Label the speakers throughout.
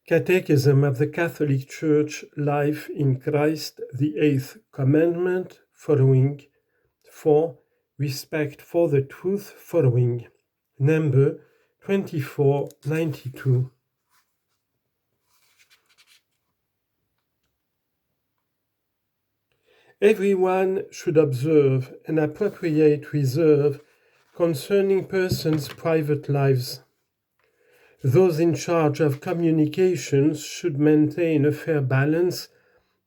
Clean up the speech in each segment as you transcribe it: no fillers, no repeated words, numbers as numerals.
Speaker 1: Catechism of the Catholic Church, Life in Christ, the Eighth Commandment, following. 4. Respect for the truth, following. Number 2492. Everyone should observe an appropriate reserve concerning persons' private lives. Those in charge of communications should maintain a fair balance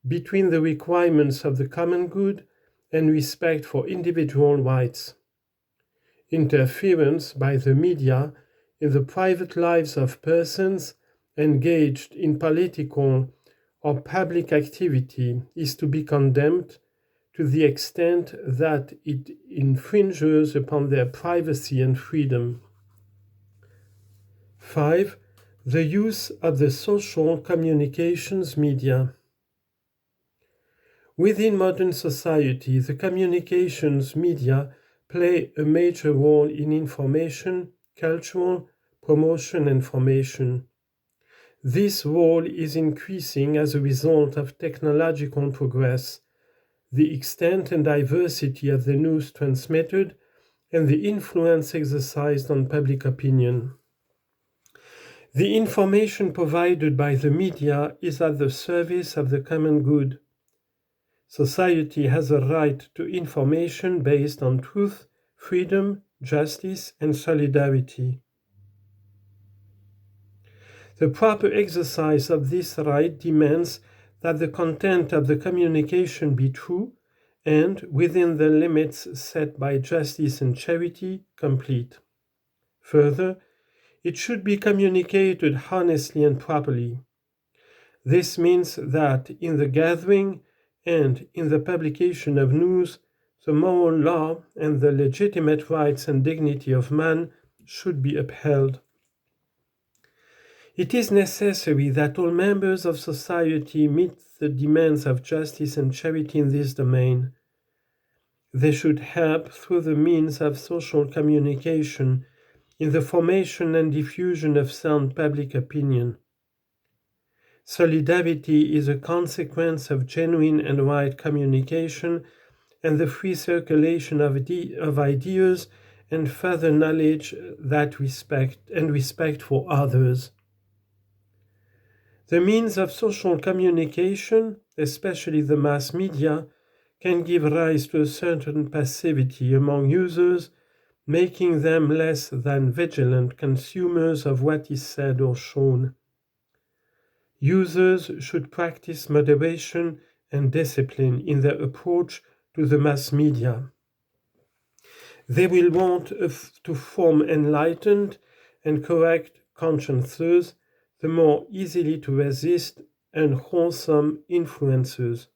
Speaker 1: between the requirements of the common good and respect for individual rights. Interference by the media in the private lives of persons engaged in political or public activity is to be condemned to the extent that it infringes upon their privacy and freedom. 5. The use of the social communications media. Within modern society, the communications media play a major role in information, cultural, promotion, and formation. This role is increasing as a result of technological progress, the extent and diversity of the news transmitted, and the influence exercised on public opinion. The information provided by the media is at the service of the common good. Society has a right to information based on truth, freedom, justice, and solidarity. The proper exercise of this right demands that the content of the communication be true and, within the limits set by justice and charity, complete. Further, it should be communicated honestly and properly. This means that in the gathering and in the publication of news, the moral law and the legitimate rights and dignity of man should be upheld. It is necessary that all members of society meet the demands of justice and charity in this domain. They should help through the means of social communication in the formation and diffusion of sound public opinion. Solidarity is a consequence of genuine and right communication and the free circulation of ideas and further knowledge that respect for others. The means of social communication, especially the mass media, can give rise to a certain passivity among users, making them less than vigilant consumers of what is said or shown. Users should practice moderation and discipline in their approach to the mass media. They will want to form enlightened and correct consciences, the more easily to resist unwholesome influences.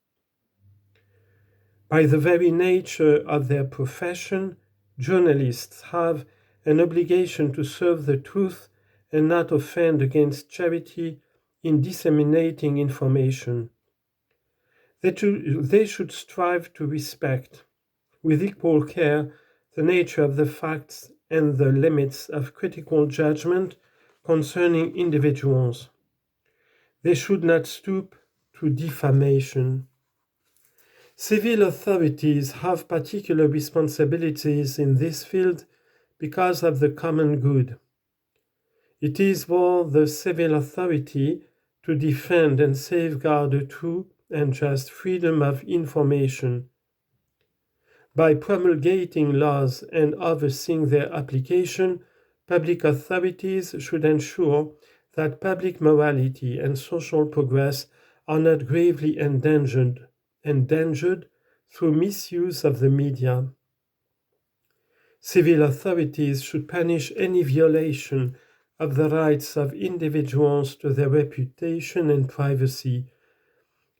Speaker 1: By the very nature of their profession, journalists have an obligation to serve the truth and not offend against charity in disseminating information. They should strive to respect, with equal care, the nature of the facts and the limits of critical judgment concerning individuals. They should not stoop to defamation. Civil authorities have particular responsibilities in this field because of the common good. It is for the civil authority to defend and safeguard the true and just freedom of information. By promulgating laws and overseeing their application, public authorities should ensure that public morality and social progress are not gravely endangered through misuse of the media. Civil authorities should punish any violation of the rights of individuals to their reputation and privacy.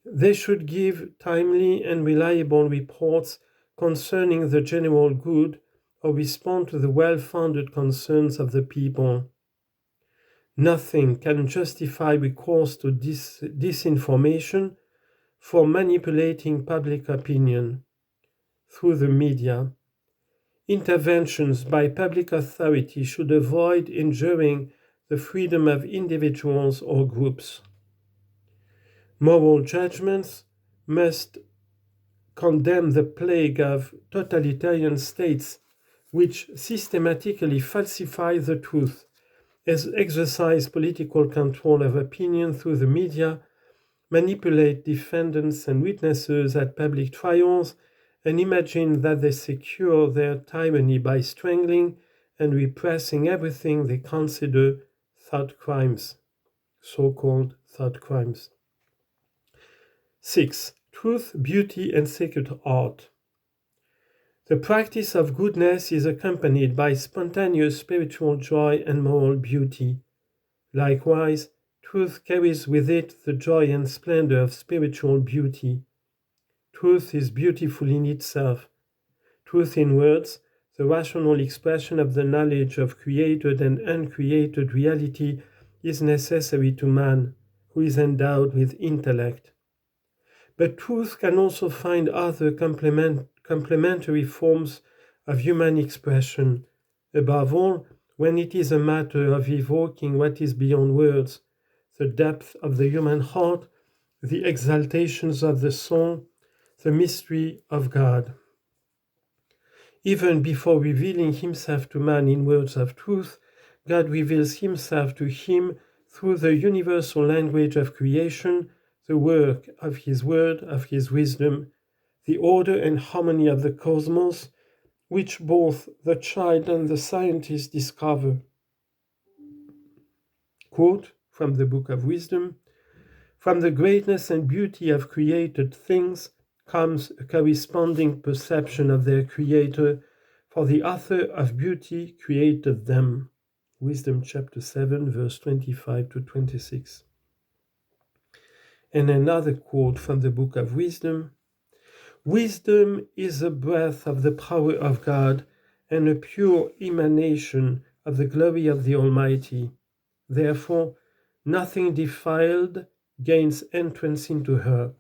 Speaker 1: They should give timely and reliable reports concerning the general good or respond to the well-founded concerns of the people. Nothing can justify recourse to disinformation for manipulating public opinion through the media. Interventions by public authority should avoid injuring the freedom of individuals or groups. Moral judgments must condemn the plague of totalitarian states which systematically falsify the truth, exercise political control of opinion through the media, manipulate defendants and witnesses at public trials, and imagine that they secure their tyranny by strangling and repressing everything they consider thought crimes, so-called thought crimes. 6. Truth, beauty, and sacred art. The practice of goodness is accompanied by spontaneous spiritual joy and moral beauty. Likewise, truth carries with it the joy and splendor of spiritual beauty. Truth is beautiful in itself. Truth in words, the rational expression of the knowledge of created and uncreated reality, is necessary to man, who is endowed with intellect. But truth can also find other complementary forms of human expression, above all, when it is a matter of evoking what is beyond words, the depth of the human heart, the exaltations of the soul, the mystery of God. Even before revealing himself to man in words of truth, God reveals himself to him through the universal language of creation, the work of his word, of his wisdom, the order and harmony of the cosmos, which both the child and the scientist discover. Quote from the Book of Wisdom: "From the greatness and beauty of created things comes a corresponding perception of their Creator, for the author of beauty created them." Wisdom chapter 7, verse 25 to 26. And another quote from the Book of Wisdom: "Wisdom is a breath of the power of God and a pure emanation of the glory of the Almighty. Therefore, nothing defiled gains entrance into her,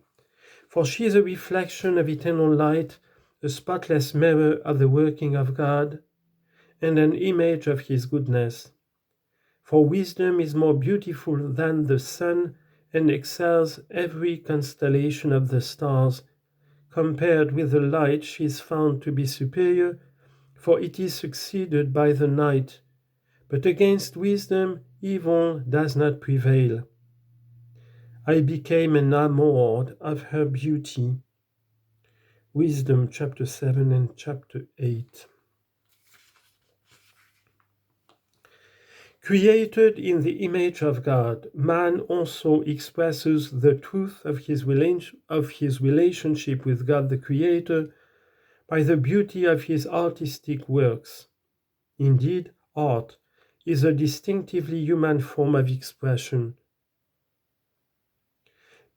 Speaker 1: for she is a reflection of eternal light, a spotless mirror of the working of God, and an image of his goodness. For wisdom is more beautiful than the sun and excels every constellation of the stars. Compared with the light, she is found to be superior, for it is succeeded by the night. But against wisdom, evil does not prevail. I became enamored of her beauty." Wisdom chapter 7 and chapter 8. Created in the image of God, man also expresses the truth of his relationship with God the Creator by the beauty of his artistic works. Indeed, art is a distinctively human form of expression.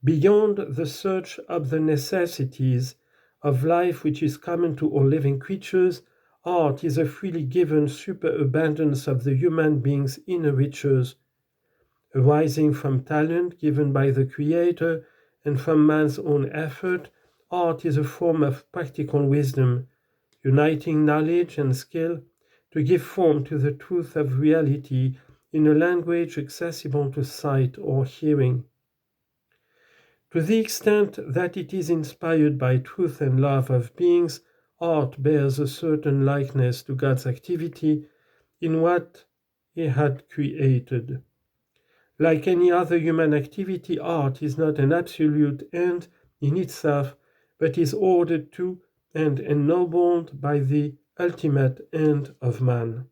Speaker 1: Beyond the search of the necessities of life which is common to all living creatures, art is a freely given superabundance of the human being's inner riches, arising from talent given by the Creator and from man's own effort. Art is a form of practical wisdom, uniting knowledge and skill to give form to the truth of reality in a language accessible to sight or hearing. To the extent that it is inspired by truth and love of beings, art bears a certain likeness to God's activity in what he had created. Like any other human activity, art is not an absolute end in itself, but is ordered to and ennobled by the ultimate end of man.